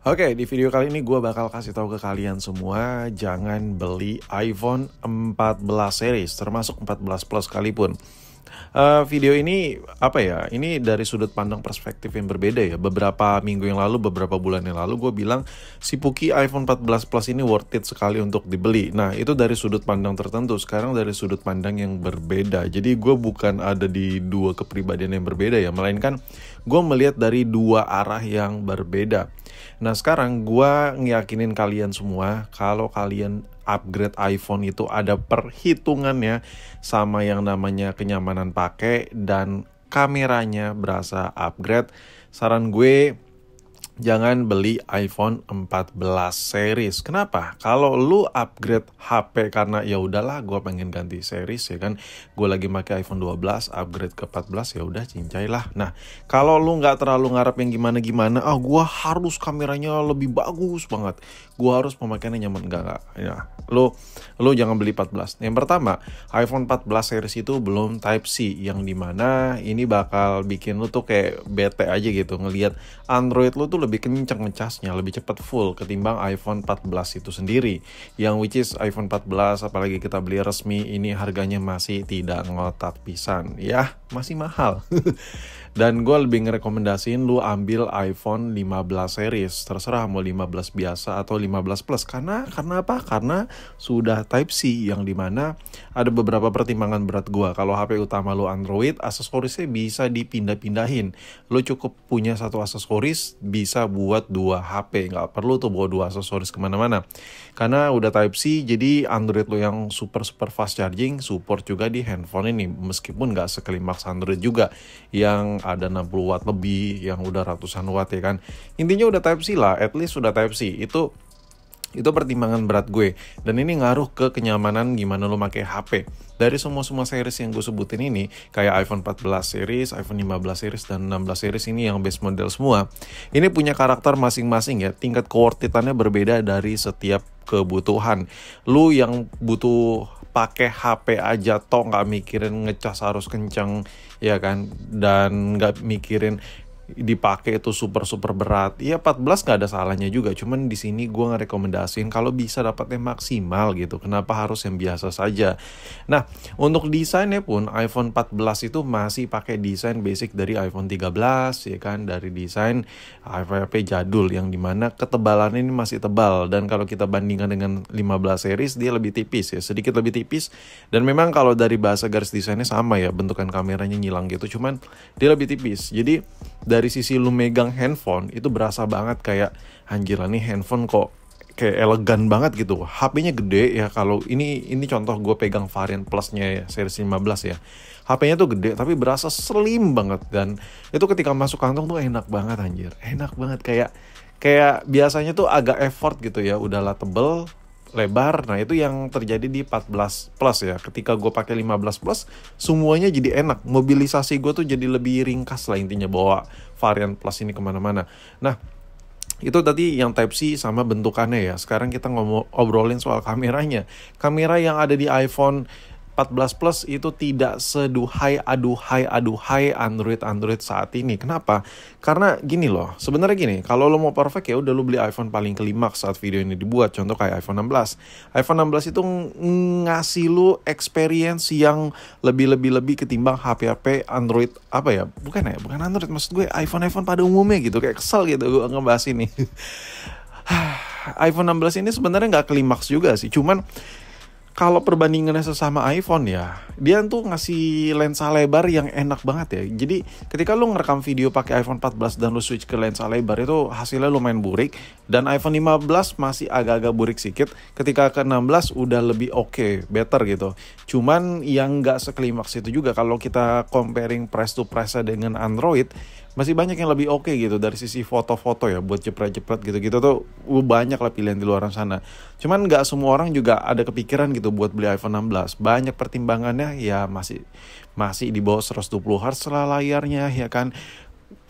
Oke, di video kali ini gue bakal kasih tahu ke kalian semua, jangan beli iPhone 14 series, termasuk 14 Plus sekalipun. Video ini apa ya? Ini dari sudut pandang perspektif yang berbeda ya. Beberapa minggu yang lalu, beberapa bulan yang lalu gue bilang si Puki iPhone 14 Plus ini worth it sekali untuk dibeli. Nah, itu dari sudut pandang tertentu. Sekarang dari sudut pandang yang berbeda. Jadi gue bukan ada di dua kepribadian yang berbeda ya, melainkan gue melihat dari dua arah yang berbeda. Nah, sekarang gue ngeyakinin kalian semua kalau kalian upgrade iPhone itu ada perhitungannya sama yang namanya kenyamanan pakai dan kameranya berasa upgrade. Saran gue, jangan beli iPhone 14 series. Kenapa? Kalau lu upgrade HP karena ya udahlah gue pengen ganti series ya kan. Gue lagi pakai iPhone 12, upgrade ke 14 ya udah cincai lah. Nah, kalau lu nggak terlalu ngarep yang gimana-gimana, gue harus kameranya lebih bagus banget. Gue harus pemakaiannya nyaman enggak. Ya, lu jangan beli 14. Yang pertama, iPhone 14 series itu belum Type C, yang dimana ini bakal bikin lu tuh kayak bete aja gitu ngelihat Android lu tuh lebih kenceng ngecasnya, lebih cepat full ketimbang iPhone 14 itu sendiri. Yang which is iPhone 14 apalagi kita beli resmi ini harganya masih tidak ngotak pisan. Ya, masih mahal. Dan gue lebih ngerekomendasiin lu ambil iPhone 15 series. Terserah mau 15 biasa atau 15 Plus. Karena apa? Karena sudah Type C, yang dimana ada beberapa pertimbangan berat gue. Kalau HP utama lu Android, aksesorisnya bisa dipindah-pindahin. Lu cukup punya satu aksesoris, bisa buat dua HP. Nggak perlu tuh bawa dua aksesoris kemana-mana. Karena udah Type C, jadi Android lu yang super fast charging, support juga di handphone ini. Meskipun nggak seklimaks Android juga, yang ada 60 watt lebih, yang udah ratusan watt ya kan. Intinya udah Type C lah, at least udah Type C. Itu pertimbangan berat gue. Dan ini ngaruh ke kenyamanan gimana lo pakai HP. Dari semua series yang gue sebutin ini, kayak iPhone 14 series, iPhone 15 series, dan 16 series ini yang base model semua. Ini punya karakter masing-masing ya. Tingkat keworth-it-annya berbeda dari setiap kebutuhan. Lu yang butuh pakai HP aja toh nggak mikirin ngecas harus kenceng ya kan, dan nggak mikirin dipakai itu super berat. Ya 14 nggak ada salahnya juga. Cuman di sini gue ngerekomendasiin kalau bisa dapatnya maksimal gitu. Kenapa harus yang biasa saja? Nah, untuk desainnya pun iPhone 14 itu masih pakai desain basic dari iPhone 13 ya kan, dari desain HP jadul yang dimana ketebalan ini masih tebal, dan kalau kita bandingkan dengan 15 series dia lebih tipis ya, sedikit lebih tipis. Dan memang kalau dari bahasa garis desainnya sama ya, bentukan kameranya nyilang gitu, cuman dia lebih tipis. Jadi dari sisi lu megang handphone itu berasa banget kayak anjir nih handphone kok kayak elegan banget gitu. HP-nya gede ya, kalau ini contoh gue pegang varian plusnya ya, series 15 ya. HP-nya tuh gede tapi berasa slim banget, dan itu ketika masuk kantong tuh enak banget anjir. Enak banget kayak biasanya tuh agak effort gitu ya, udahlah tebel, lebar. Nah, itu yang terjadi di 14 Plus ya. Ketika gue pakai 15 Plus, semuanya jadi enak. Mobilisasi gue tuh jadi lebih ringkas lah intinya bawa varian Plus ini kemana-mana. Nah, itu tadi yang Type C sama bentukannya ya. Sekarang kita ngobrolin soal kameranya. Kamera yang ada di iPhone 14 Plus itu tidak seduhai aduhai Android saat ini. Kenapa? Karena gini loh, sebenarnya gini, kalau lo mau perfect ya udah lo beli iPhone paling kelimaks saat video ini dibuat. Contoh kayak iPhone 16. iPhone 16 itu ngasih lo experience yang lebih ketimbang HP Android apa ya? Bukan Android, maksud gue iPhone pada umumnya gitu. Kayak kesel gitu gue ngebahas ini. iPhone 16 ini sebenarnya nggak klimaks juga sih, cuman kalau perbandingannya sesama iPhone ya, dia tuh ngasih lensa lebar yang enak banget ya. Jadi ketika lu ngerekam video pakai iPhone 14 dan lu switch ke lensa lebar itu hasilnya lumayan burik. Dan iPhone 15 masih agak-agak burik sedikit. Ketika ke 16 udah lebih oke, better gitu. Cuman yang nggak seklimaks itu juga kalau kita comparing price to price dengan Android, masih banyak yang lebih oke gitu dari sisi foto-foto ya, buat jepret-jepret gitu-gitu tuh banyak lah pilihan di luar sana. Cuman nggak semua orang juga ada kepikiran gitu buat beli iPhone 16. Banyak pertimbangannya ya, masih di bawah 120 Hz lah layarnya ya kan.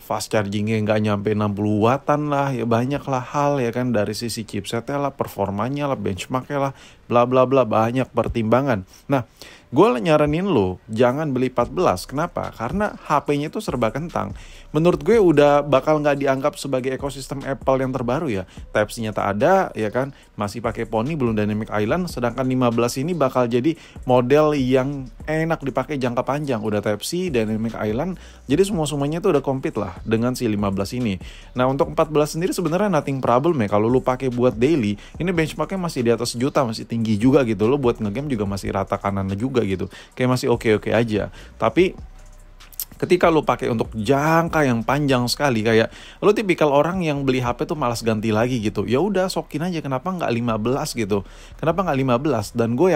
Fast chargingnya nggak nyampe 60 wattan lah ya, banyak lah hal ya kan, dari sisi chipsetnya lah, performanya lah, benchmarknya lah, bla bla bla, banyak pertimbangan. Nah, gue nyaranin lo jangan beli 14. Kenapa? Karena HP-nya itu serba kentang. Menurut gue udah bakal nggak dianggap sebagai ekosistem Apple yang terbaru ya. Type-C-nya tak ada, ya kan? Masih pakai Pony, belum Dynamic Island. Sedangkan 15 ini bakal jadi model yang enak dipakai jangka panjang. Udah Type-C, Dynamic Island. Jadi semuanya itu udah compete lah dengan si 15 ini. Nah, untuk 14 sendiri sebenarnya nothing problem ya. Kalau lu pakai buat daily, ini benchmarknya masih di atas juta, masih tinggi juga gitu. Lo buat ngegame juga masih rata kanannya juga gitu, kayak masih oke-oke aja. Tapi ketika lo pakai untuk jangka yang panjang sekali, kayak lo tipikal orang yang beli HP tuh malas ganti lagi gitu, ya udah sokin aja. Kenapa nggak 15 gitu? Kenapa nggak 15? Dan gue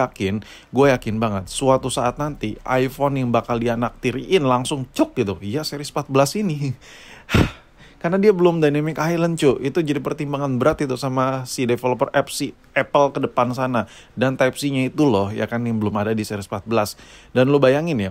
yakin banget suatu saat nanti iPhone yang bakal dianaktiriin langsung cuk gitu, iya series 14 ini. Karena dia belum Dynamic Island cuy. Itu jadi pertimbangan berat itu sama si developer app si Apple ke depan sana. Dan Type-C-nya itu loh ya kan yang belum ada di series 14. Dan lo bayangin ya,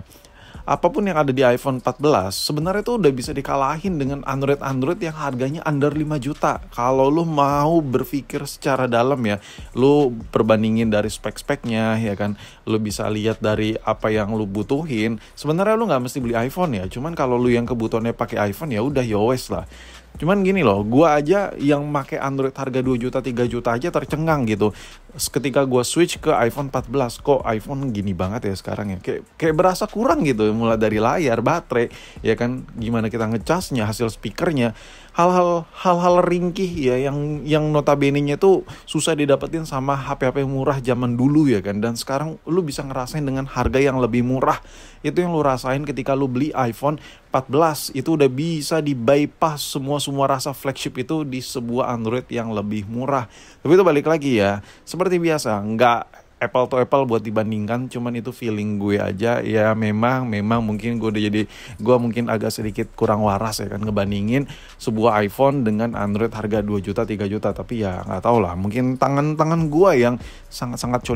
apapun yang ada di iPhone 14 sebenarnya itu udah bisa dikalahin dengan Android yang harganya under 5 juta. Kalau lu mau berpikir secara dalam ya, lu perbandingin dari spek-speknya ya kan, lu bisa lihat dari apa yang lu butuhin. Sebenarnya lu nggak mesti beli iPhone ya, cuman kalau lu yang kebutuhannya pakai iPhone ya udah yowes lah. Cuman gini loh, gua aja yang make Android harga 2 juta 3 juta aja tercengang gitu. Ketika gua switch ke iPhone 14, kok iPhone gini banget ya sekarang ya. Kayak berasa kurang gitu, mulai dari layar, baterai, ya kan, gimana kita ngecasnya, hasil speakernya, hal-hal ringkih ya yang notabene-nya tuh susah didapetin sama HP-HP murah zaman dulu ya kan. Dan sekarang lu bisa ngerasain dengan harga yang lebih murah. Itu yang lu rasain ketika lu beli iPhone 14. Itu udah bisa di bypass semua rasa flagship itu di sebuah Android yang lebih murah. Tapi itu balik lagi ya, seperti biasa, nggak apple to apple buat dibandingkan, cuman itu feeling gue aja ya. Memang mungkin gue mungkin agak sedikit kurang waras ya kan ngebandingin sebuah iPhone dengan Android harga 2 juta 3 juta. Tapi ya nggak tahu lah, mungkin tangan gue yang sangat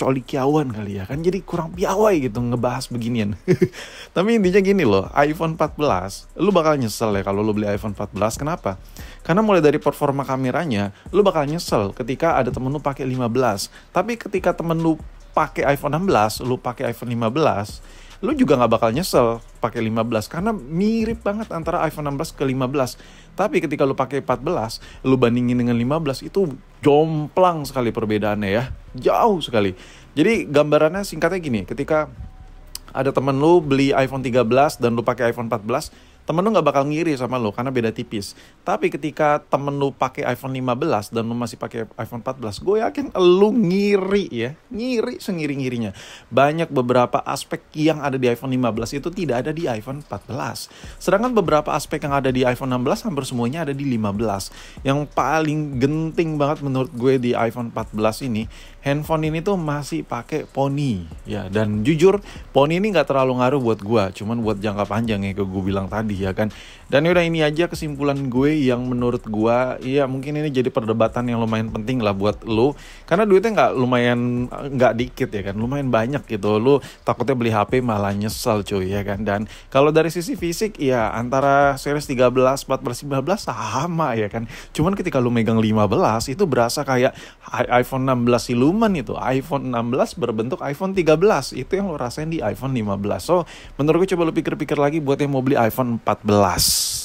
colikiawan kali ya kan, jadi kurang piawai gitu ngebahas beginian. Tapi intinya gini loh, iPhone 14 lu bakal nyesel ya kalau lu beli iPhone 14. Kenapa? Karena mulai dari performa kameranya, lu bakal nyesel ketika ada temen lu pakai 15. Tapi ketika temen lu pakai iPhone 16, lu pakai iPhone 15, lu juga nggak bakal nyesel pakai 15 karena mirip banget antara iPhone 16 ke 15. Tapi ketika lu pakai 14, lu bandingin dengan 15, itu jomplang sekali perbedaannya ya, jauh sekali. Jadi gambarannya singkatnya gini, ketika ada temen lu beli iPhone 13 dan lu pakai iPhone 14, temen lu gak bakal ngiri sama lu karena beda tipis. Tapi ketika temen lu pakai iPhone 15 dan lu masih pakai iPhone 14, gue yakin lu ngiri ya. Ngiri sengiri-ngirinya. Banyak beberapa aspek yang ada di iPhone 15 itu tidak ada di iPhone 14. Sedangkan beberapa aspek yang ada di iPhone 16 hampir semuanya ada di 15. Yang paling genting banget menurut gue di iPhone 14 ini, handphone ini tuh masih pakai Pony ya. Dan jujur Pony ini gak terlalu ngaruh buat gue, cuman buat jangka panjang ya gue bilang tadi ya kan. Dan yaudah, ini aja kesimpulan gue yang menurut gue ya mungkin ini jadi perdebatan yang lumayan penting lah buat lo, karena duitnya nggak dikit ya kan, lumayan banyak gitu. Lo takutnya beli HP malah nyesel cuy ya kan. Dan kalau dari sisi fisik ya antara series 13, 14, 15 sama ya kan. Cuman ketika lo megang 15 itu berasa kayak iPhone 16 siluman itu. iPhone 16 berbentuk iPhone 13. Itu yang lo rasain di iPhone 15. So menurut gue coba lo pikir-pikir lagi buat yang mau beli iPhone 14.